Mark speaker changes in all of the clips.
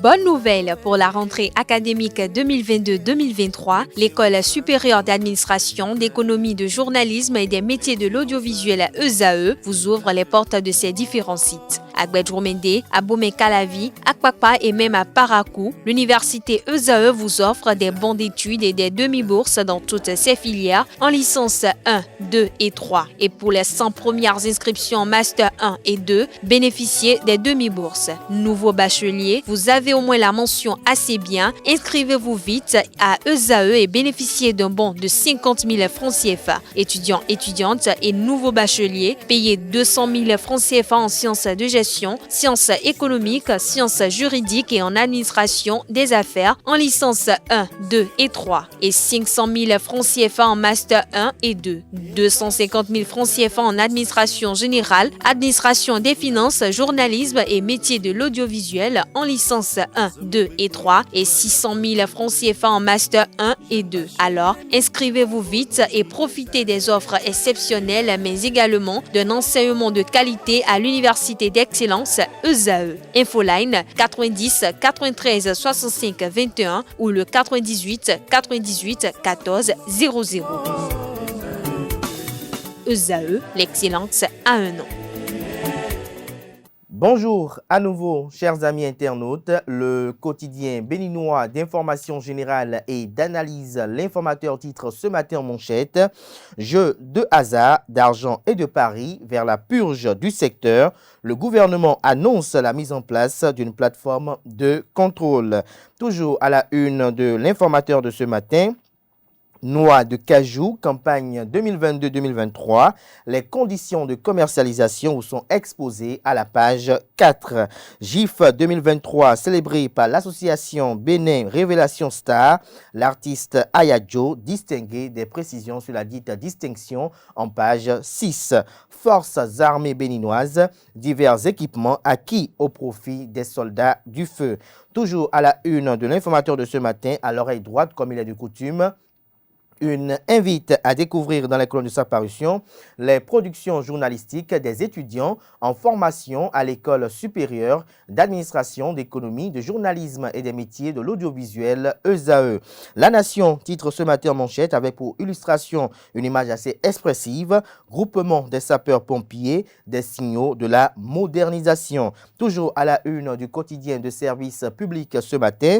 Speaker 1: Bonne nouvelle pour la rentrée académique 2022-2023, l'École supérieure d'administration, d'économie, de journalisme et des métiers de l'audiovisuel ESAE vous ouvre les portes de ses différents sites. À Gbedjomende, à Bomé-Calavi, à Kpakpa et même à Parakou, l'université ESAE vous offre des bons d'études et des demi-bourses dans toutes ses filières en licence 1, 2 et 3. Et pour les 100 premières inscriptions en master 1 et 2, bénéficiez des demi-bourses. Nouveau bachelier, vous avez au moins la mention assez bien. Inscrivez-vous vite à ESAE et bénéficiez d'un bon de 50 000 francs CFA. Étudiants, étudiantes et nouveaux bacheliers, payez 200 000 francs CFA en sciences de gestion, sciences économiques, sciences juridiques et en administration des affaires en licence 1, 2 et 3 et 500 000 francs CFA en master 1 et 2, 250 000 francs CFA en administration générale, administration des finances, journalisme et métiers de l'audiovisuel en licence 1, 2 et 3 et 600 000 francs CFA en master 1 et 2. Alors, inscrivez-vous vite et profitez des offres exceptionnelles mais également d'un enseignement de qualité à l'université d'excellence ESAE. Infoline 90 93 65 21 ou le 98 98 14 00. ESAE, l'excellence à un nom.
Speaker 2: Bonjour à nouveau, chers amis internautes. Le quotidien béninois d'information générale et d'analyse, l'informateur titre ce matin en manchette: Jeu de hasard, d'argent et de paris vers la purge du secteur. Le gouvernement annonce la mise en place d'une plateforme de contrôle. Toujours à la une de l'informateur de ce matin: Noix de cajou, campagne 2022-2023. Les conditions de commercialisation vous sont exposées à la page 4. GIF 2023 célébré par l'association Bénin Révélation Star. L'artiste Ayadjo distingué, des précisions sur la dite distinction en page 6. Forces armées béninoises, divers équipements acquis au profit des soldats du feu. Toujours à la une de l'informateur de ce matin, à l'oreille droite comme il est de coutume, une invite à découvrir dans les colonnes de sa parution les productions journalistiques des étudiants en formation à l'école supérieure d'administration, d'économie, de journalisme et des métiers de l'audiovisuel ESAE. La Nation titre ce matin en manchette avec pour illustration une image assez expressive: groupement des sapeurs-pompiers, des signaux de la modernisation. Toujours à la une du quotidien de service public ce matin: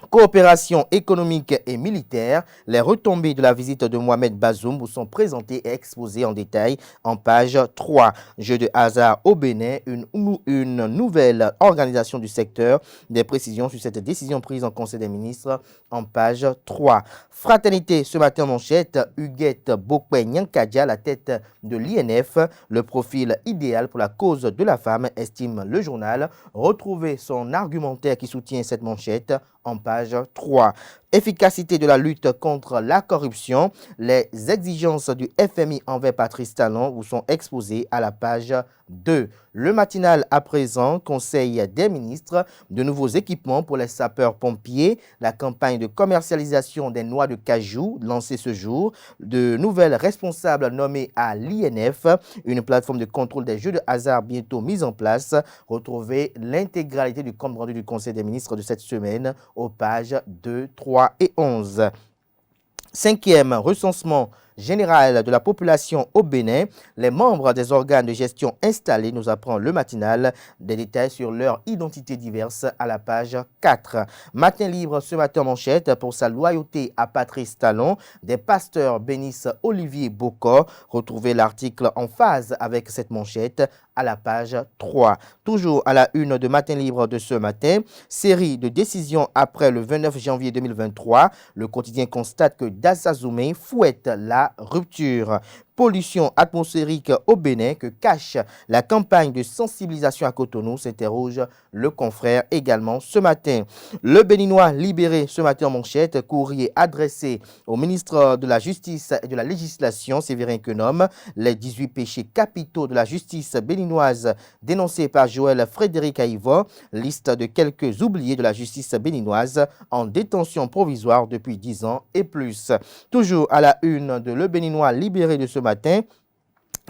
Speaker 2: coopération économique et militaire, les retombées de la visite de Mohamed Bazoum vous sont présentées et exposées en détail en page 3. Jeu de hasard au Bénin, une nouvelle organisation du secteur. Des précisions sur cette décision prise en Conseil des ministres en page 3. Fraternité ce matin en manchette: Huguette Bokwe Nyankadia, la tête de l'INF, le profil idéal pour la cause de la femme, estime le journal. Retrouvez son argumentaire qui soutient cette manchette en page 3. Efficacité de la lutte contre la corruption, les exigences du FMI envers Patrice Talon vous sont exposées à la page 2. Le matinal à présent, Conseil des ministres, de nouveaux équipements pour les sapeurs-pompiers, la campagne de commercialisation des noix de cajou lancée ce jour, de nouvelles responsables nommées à l'INF, une plateforme de contrôle des jeux de hasard bientôt mise en place. Retrouvez l'intégralité du compte rendu du Conseil des ministres de cette semaine aux pages 2, 3 et 11. Cinquième recensement général de la population au Bénin, les membres des organes de gestion installés, nous apprend le matinal, des détails sur leur identité diverse à la page 4. Matin libre ce matin manchette: pour sa loyauté à Patrice Talon, des pasteurs bénissent Olivier Bocor. Retrouvez l'article en phase avec cette manchette à la page 3. Toujours à la une de Matin libre de ce matin, série de décisions après le 29 janvier 2023, le quotidien constate que Dassazoumé fouette la rupture. Pollution atmosphérique au Bénin, que cache la campagne de sensibilisation à Cotonou, s'interroge le confrère également ce matin. Le Béninois libéré ce matin en manchette, courrier adressé au ministre de la Justice et de la Législation, Séverin Quenom, les 18 péchés capitaux de la justice béninoise dénoncés par Joël Frédéric Aïvo, liste de quelques oubliés de la justice béninoise en détention provisoire depuis 10 ans et plus. Toujours à la une de Le Béninois libéré de ce matin,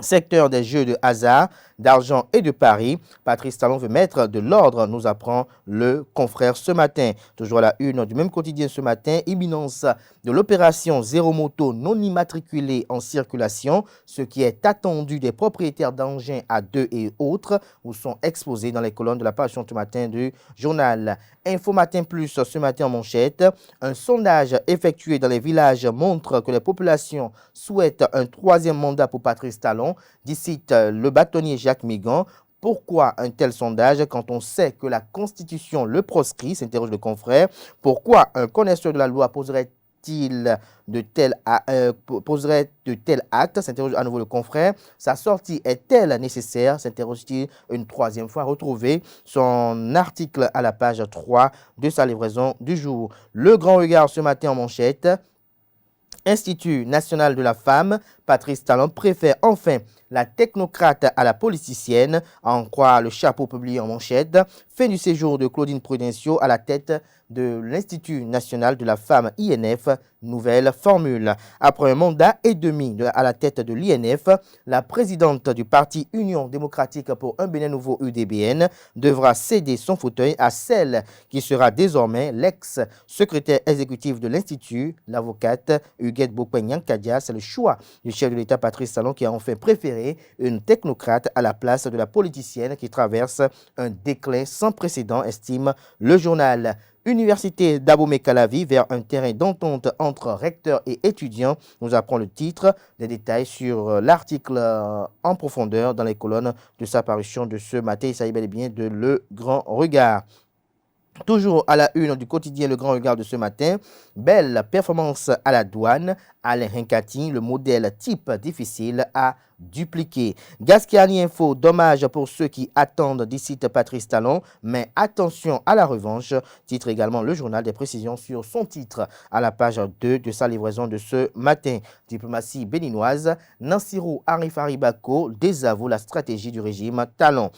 Speaker 2: Secteur des jeux de hasard, d'argent et de paris. Patrice Talon veut mettre de l'ordre, nous apprend le confrère ce matin. Toujours à la une du même quotidien ce matin, imminence de l'opération Zéro Moto non immatriculée en circulation, ce qui est attendu des propriétaires d'engins à deux et autres, où sont exposés dans les colonnes de la page ce matin du journal. Info Matin Plus ce matin en manchette. Un sondage effectué dans les villages montre que les populations souhaitent un troisième mandat pour Patrice Talon, dit le bâtonnier Jacques Migan. Pourquoi un tel sondage quand on sait que la Constitution le proscrit, s'interroge le confrère. Pourquoi un connaisseur de la loi poserait-il de tels actes, s'interroge à nouveau le confrère. Sa sortie est-elle nécessaire, s'interroge-t-il une troisième fois. Retrouvez son article à la page 3 de sa livraison du jour. Le grand regard ce matin en manchette. Institut national de la femme, Patrice Talon préfère enfin la technocrate à la politicienne, à en croire le chapeau publié en manchette. Fin du séjour de Claudine Prudencio à la tête de l'Institut national de la femme INF, nouvelle formule. Après un mandat et demi à la tête de l'INF, la présidente du parti Union démocratique pour un Bénin nouveau UDBN devra céder son fauteuil à celle qui sera désormais l'ex-secrétaire exécutif de l'Institut, l'avocate Huguette Bokwen-Yankadia. C'est le choix du chef de l'État Patrice Talon qui a enfin préféré une technocrate à la place de la politicienne qui traverse un déclin sans précédent, estime le journal. Université d'Abomey-Calavi vers un terrain d'entente entre recteurs et étudiants. Nous apprend le titre, des détails sur l'article en profondeur dans les colonnes de sa parution de ce matin. Il s'agit bel et bien de Le Grand Regard. Toujours à la une du quotidien Le Grand Regard de ce matin, belle performance à la douane, Alain Hincati, le modèle type difficile à dupliquer. Gascani Info, dommage pour ceux qui attendent d'ici Patrice Talon, mais attention à la revanche, titre également le journal, des précisions sur son titre à la page 2 de sa livraison de ce matin. Diplomatie béninoise, Nansirou Arifari Bako désavoue la stratégie du régime Talon.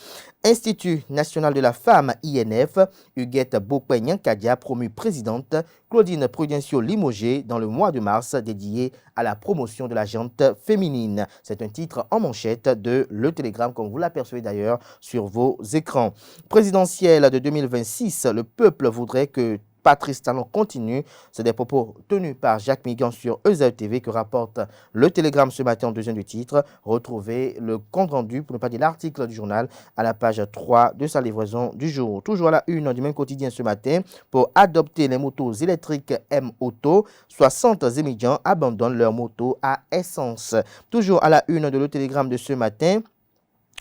Speaker 2: Institut national de la femme INF, Huguette Bokwen-Yankadia promue présidente, Claudine Prudencio limogée dans le mois de mars dédié à la promotion de la gente féminine. C'est un titre en manchette de Le Télégramme, comme vous l'apercevez d'ailleurs sur vos écrans. Présidentielle de 2026, le peuple voudrait que Patrice Talon continue. C'est des propos tenus par Jacques Migan sur EZAE TV que rapporte Le Télégramme ce matin en deuxième du titre. Retrouvez le compte-rendu, pour ne pas dire l'article du journal, à la page 3 de sa livraison du jour. Toujours à la une du même quotidien ce matin, pour adopter les motos électriques M-Auto, 60 étudiants abandonnent leurs motos à essence. Toujours à la une de Le Télégramme de ce matin,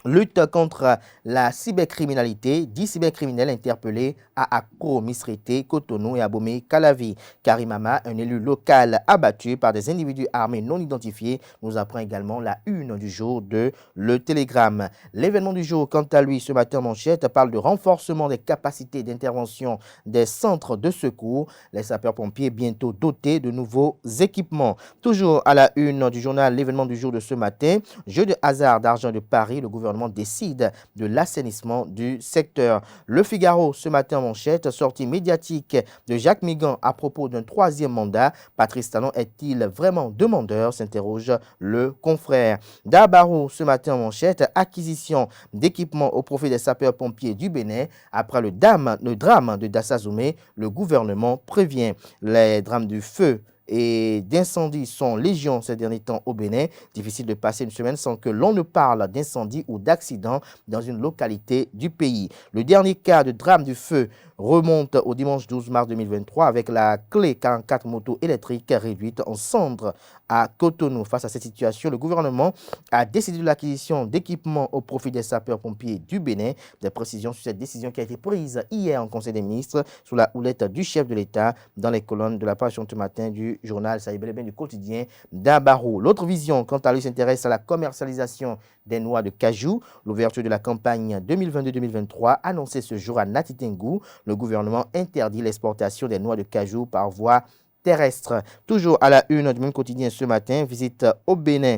Speaker 2: lutte contre la cybercriminalité, 10 cybercriminels interpellés à Accro, Misrité, Cotonou et Abomey-Calavi. Karimama, un élu local abattu par des individus armés non identifiés, nous apprend également la une du jour de Le Télégramme. L'événement du jour, quant à lui, ce matin en manchette, parle de renforcement des capacités d'intervention des centres de secours. Les sapeurs-pompiers bientôt dotés de nouveaux équipements. Toujours à la une du journal, l'événement du jour de ce matin, jeu de hasard d'argent de Paris, le gouvernement décide de l'assainissement du secteur. Le Figaro, ce matin en manchette, sortie médiatique de Jacques Migan à propos d'un troisième mandat. Patrice Talon est-il vraiment demandeur, s'interroge le confrère. Dabarou, ce matin en manchette, acquisition d'équipements au profit des sapeurs-pompiers du Bénin. Après le drame de Dassazoumé, le gouvernement prévient. Les drames du feu et d'incendies sont légion ces derniers temps au Bénin. Difficile de passer une semaine sans que l'on ne parle d'incendie ou d'accident dans une localité du pays. Le dernier cas de drame du feu remonte au dimanche 12 mars 2023 avec la clé 44 motos électriques réduite en cendres à Cotonou. Face à cette situation, le gouvernement a décidé de l'acquisition d'équipements au profit des sapeurs-pompiers du Bénin. Des précisions sur cette décision qui a été prise hier en Conseil des ministres sous la houlette du chef de l'État dans les colonnes de la page ce matin du journal, ça y est bel et bien du quotidien d'Abarou. L'autre vision, quant à lui, s'intéresse à la commercialisation des noix de cajou. L'ouverture de la campagne 2022-2023 annoncée ce jour à Natitengu. Le gouvernement interdit l'exportation des noix de cajou par voie terrestre. Toujours à la une du même quotidien ce matin, visite au Bénin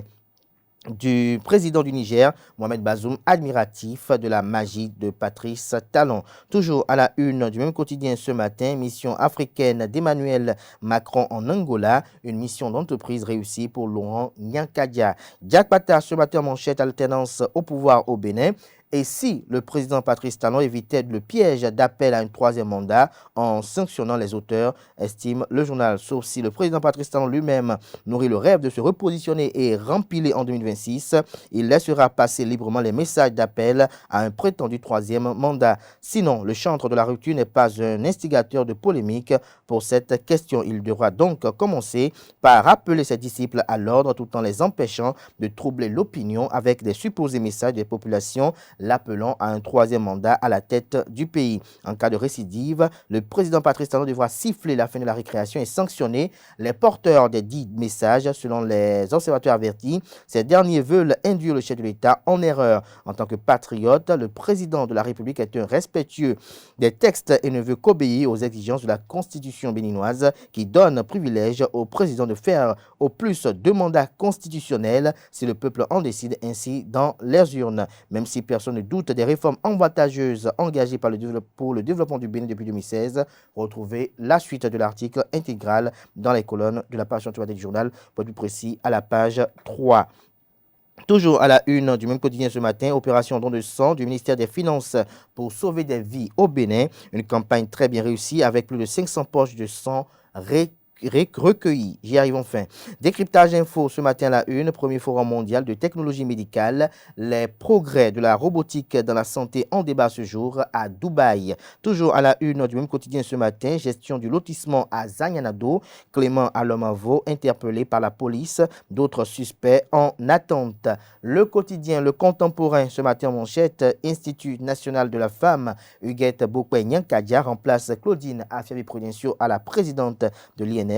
Speaker 2: du président du Niger, Mohamed Bazoum, admiratif de la magie de Patrice Talon. Toujours à la une du même quotidien ce matin, mission africaine d'Emmanuel Macron en Angola, une mission d'entreprise réussie pour Laurent Nyankadia. Jack Pata ce matin manchette alternance au pouvoir au Bénin. Et si le président Patrice Talon évitait le piège d'appel à un troisième mandat en sanctionnant les auteurs, estime le journal. Sauf si le président Patrice Talon lui-même nourrit le rêve de se repositionner et rempiler en 2026, il laissera passer librement les messages d'appel à un prétendu troisième mandat. Sinon, le chantre de la rupture n'est pas un instigateur de polémique pour cette question. Il devra donc commencer par rappeler ses disciples à l'ordre tout en les empêchant de troubler l'opinion avec des supposés messages des populations l'appelant à un troisième mandat à la tête du pays. En cas de récidive, le président Patrice Talon devra siffler la fin de la récréation et sanctionner les porteurs des dits messages. Selon les observateurs avertis, ces derniers veulent induire le chef de l'État en erreur. En tant que patriote, le président de la République est un respectueux des textes et ne veut qu'obéir aux exigences de la Constitution béninoise qui donne privilège au président de faire au plus 2 mandats constitutionnels si le peuple en décide ainsi dans les urnes. Même si personne ne doute des réformes avantageuses engagées pour le développement du Bénin depuis 2016. Retrouvez la suite de l'article intégral dans les colonnes de la page du journal, pour être plus précis à la page 3. Toujours à la une du même quotidien ce matin, opération don de sang du ministère des Finances pour sauver des vies au Bénin. Une campagne très bien réussie avec plus de 500 poches de sang recueillis. J'y arrive enfin. Décryptage info ce matin à la une, premier forum mondial de technologie médicale. Les progrès de la robotique dans la santé en débat ce jour à Dubaï. Toujours à la une du même quotidien ce matin, gestion du lotissement à Zagnagnado. Clément Alomavo interpellé par la police. D'autres suspects en attente. Le quotidien, le contemporain ce matin en manchette, Institut national de la femme. Huguette Bokwe Nyankadia remplace Claudine Afiabi-Prudencio à la présidente de l'INF.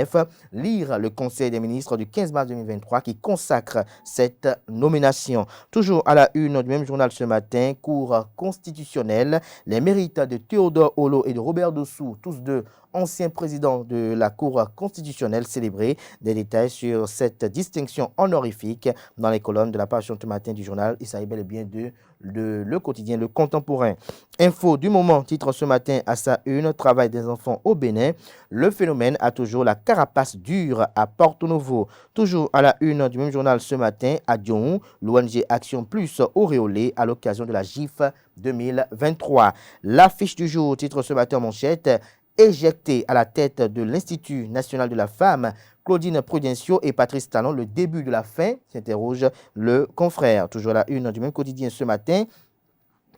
Speaker 2: Lire le Conseil des ministres du 15 mars 2023 qui consacre cette nomination. Toujours à la une du même journal ce matin, Cour constitutionnelle, les mérites de Théodore Olo et de Robert Dossou, tous deux anciens présidents de la Cour constitutionnelle célébrés. Des détails sur cette distinction honorifique dans les colonnes de la page ce matin du journal. Il s'agit bel et bien de le quotidien, le contemporain. Info du moment, titre ce matin à sa une, travail des enfants au Bénin. Le phénomène a toujours la carapace dure à Porto Novo. Toujours à la une du même journal ce matin, à Dion, l'ONG Action Plus auréolée à l'occasion de la GIF 2023. L'affiche du jour, titre ce matin manchette, éjecté à la tête de l'Institut national de la femme, Claudine Prudencio et Patrice Talon, le début de la fin, s'interroge le confrère. Toujours à la une du même quotidien ce matin,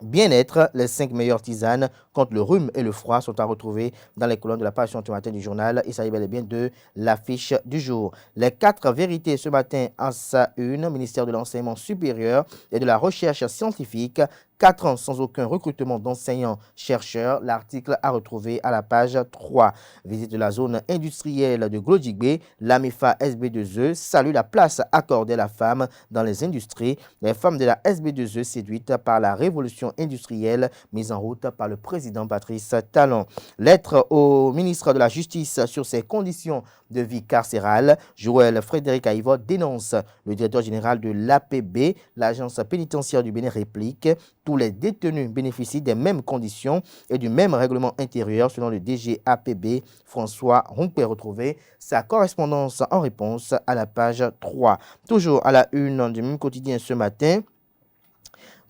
Speaker 2: bien-être, les 5 meilleures tisanes contre le rhume et le froid sont à retrouver dans les colonnes de la page ce matin du journal. Il s'agit bel et bien de l'affiche du jour. Les 4 vérités ce matin en sa une, ministère de l'Enseignement supérieur et de la Recherche scientifique. 4 ans sans aucun recrutement d'enseignants-chercheurs. L'article à retrouver à la page 3. Visite de la zone industrielle de Glodjigbe. L'AMIFA SB2E salue la place accordée à la femme dans les industries. Les femmes de la SB2E séduites par la révolution industrielle mise en route par le président Patrice Talon. Lettre au ministre de la Justice sur ses conditions de vie carcérale. Joël Frédéric Aïvo dénonce. Le directeur général de l'APB, l'agence pénitentiaire du Bénin, réplique. Tous les détenus bénéficient des mêmes conditions et du même règlement intérieur selon le DG APB François Ronquet. Retrouvé sa correspondance en réponse à la page 3. Toujours à la une du même quotidien ce matin.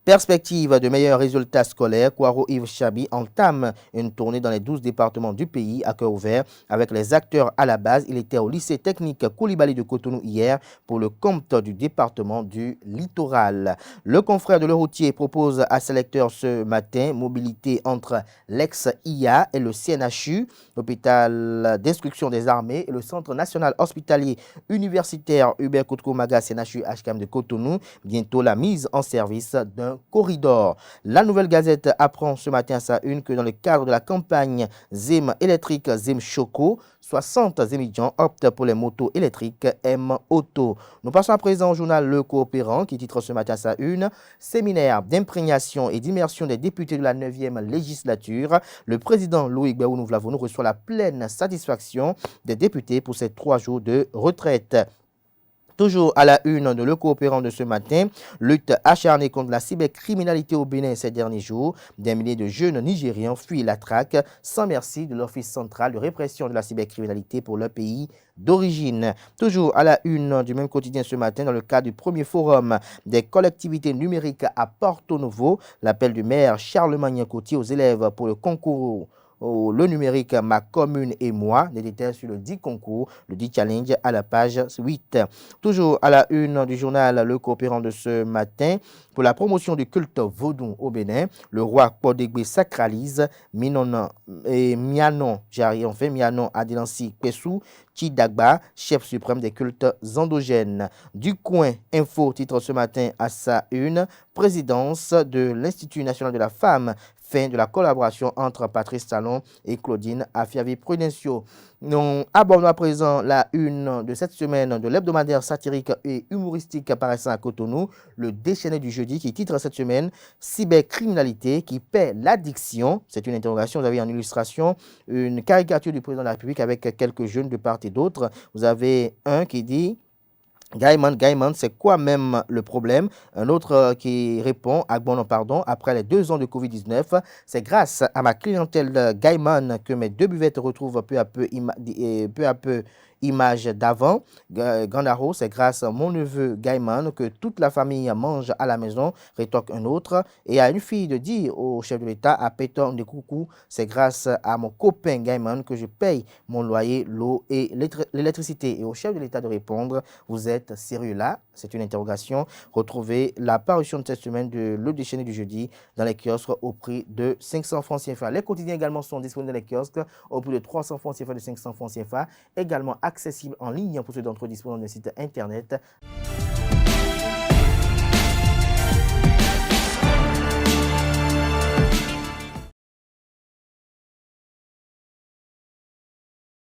Speaker 2: Perspective de meilleurs résultats scolaires, Kwaro Yves Chabi entame une tournée dans les 12 départements du pays à cœur ouvert avec les acteurs à la base. Il était au lycée technique Koulibaly de Cotonou hier pour le compte du département du littoral. Le confrère de Le Routier propose à ses lecteurs ce matin mobilité entre l'ex-IA et le CNHU, l'hôpital d'instruction des armées et le centre national hospitalier universitaire Hubert Koutkou-Maga CNHU HKM de Cotonou. Bientôt la mise en service d'un corridor. La Nouvelle Gazette apprend ce matin à sa une que dans le cadre de la campagne ZIM électrique ZIM Choco, 60 étudiants optent pour les motos électriques M Auto. Nous passons à présent au journal Le Coopérant qui titre ce matin à sa une séminaire d'imprégnation et d'immersion des députés de la 9e législature. Le président Loïc Béounou-Vlavonou reçoit la pleine satisfaction des députés pour ces 3 jours de retraite. Toujours à la une de Le Coopérant de ce matin, lutte acharnée contre la cybercriminalité au Bénin ces derniers jours. Des milliers de jeunes Nigérians fuient la traque sans merci de l'Office central de répression de la cybercriminalité pour leur pays d'origine. Toujours à la une du même quotidien ce matin, dans le cadre du premier forum des collectivités numériques à Porto Novo, l'appel du maire Charlemagne Cotier aux élèves pour le concours le numérique, ma commune et moi, des détails sur le dit concours, le dit challenge à la page 8. Toujours à la une du journal Le Coopérant de ce matin, pour la promotion du culte vaudou au Bénin, le roi Podégbé sacralise Mianon Adelansi Kwesou Chidagba, chef suprême des cultes endogènes. Du coin info titre ce matin à sa une, présidence de l'Institut national de la femme, fin de la collaboration entre Patrice Talon et Claudine Afiavi-Prudencio. Nous abordons à présent la une de cette semaine de l'hebdomadaire satirique et humoristique paraissant à Cotonou, le déchaîné du jeudi, qui titre cette semaine « Cybercriminalité qui paie l'addiction ». C'est une interrogation. Vous avez en illustration une caricature du président de la République avec quelques jeunes de part et d'autre. Vous avez un qui dit Gaiman, c'est quoi même le problème? Un autre qui répond, après les 2 ans de Covid-19, c'est grâce à ma clientèle Gaiman que mes 2 buvettes retrouvent peu à peu image d'avant. Gandaro, c'est grâce à mon neveu Gaiman que toute la famille mange à la maison, rétorque un autre. Et à une fille de dire au chef de l'État, à Péton de Coucou, c'est grâce à mon copain Gaiman que je paye mon loyer, l'eau et l'électricité. Et au chef de l'État de répondre, vous êtes sérieux là? C'est une interrogation. Retrouvez la parution de cette semaine de Le Déchaîné du jeudi dans les kiosques au prix de 500 francs CFA. Les quotidiens également sont disponibles dans les kiosques au prix de 300 francs CFA, de 500 francs CFA. Également accessible en ligne pour ceux d'entre eux disposant d'un site internet.